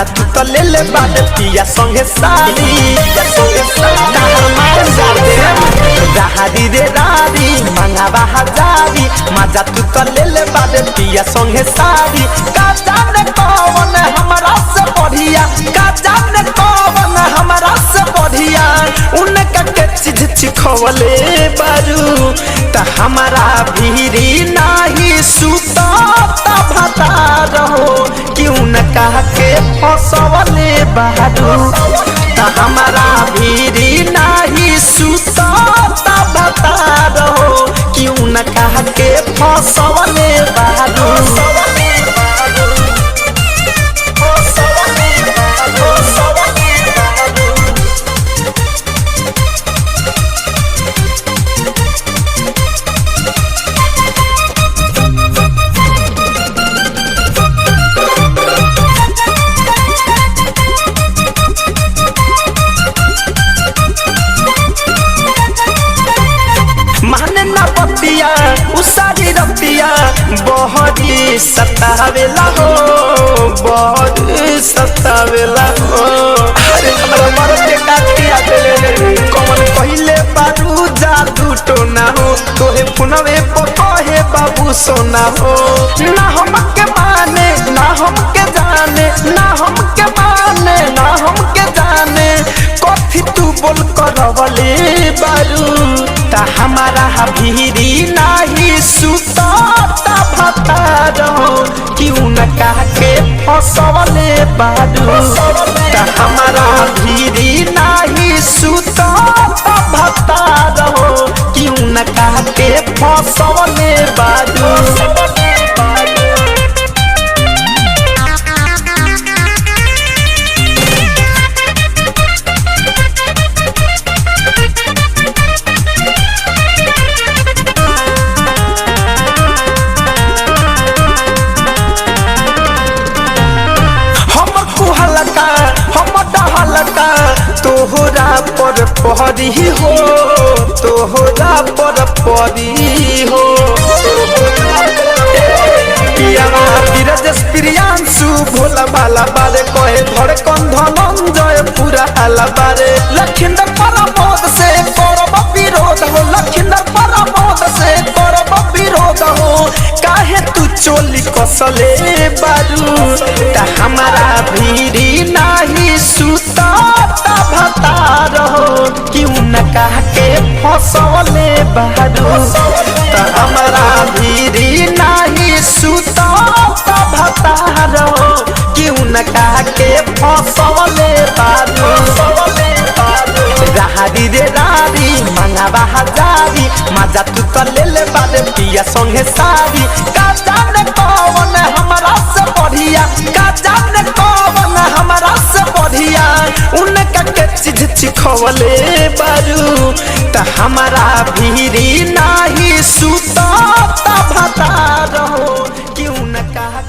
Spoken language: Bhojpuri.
मजा तू तो ले ले बाटे पिया संगे सारी राहरी रे रारी मंगावा हजारी मजा तू तो ले ले बाटे पिया संगे सारी का जाने कौन हमारा से बढ़िया का जाने कौन हमारा से बढ़िया उनका के चीज चिखवले बारू त हमारा भीरी नाही सुता भता रहो क्यों न कह के फसवले बारू त हमारा भीरी नाही सुता भता रहो क्यों न कह के फसवले बारू उसारी रतिया बहरी सतावेला हो बहुत सतावेला हो अरे हमरा मर के काटिया देले कौन पहिले बारू जादू टोना हो तोहे पुनवे पकहे बाबू सोना हो ना हमके माने ना हमके जाने ना हमके माने ना हमके जाने कथी तू बोल करवले बारू ता हमारा भीरी नाही सुता भता रहो क्यों न कह के फसवले बारू ता हमारा भीरी नाही सुता भता रहो क्यों न कह के फसवले बारू तोहरा पर पहरी हो तोहरा पर पहरी हो प्रियांशु भोला बाला बारे कहे धड़कन धनंजय पूरा आला बारे लखिंदर परमोद से करब विरोध हो लखिंदर परमोद से करब विरोध हो काहे तू चोली कसले बारू ता हमारा भीरी नाही सुता भता रहो क्यों न कह के फसवले बारू ता हमारा भीरी नाही सुता भता रहो क्यों न कह के फसवले बारू राहरी रे रारी मंगावा हजारी मजा तू तो ले ले बाटे पिया संगे सारी का जाने कौन हमारा से बढ़िया का जाने कौन हमारा से बढ़िया उनका के चीज चिखवले बारू त हमारा भीरी नाही सुता भता रहो क्यों न कह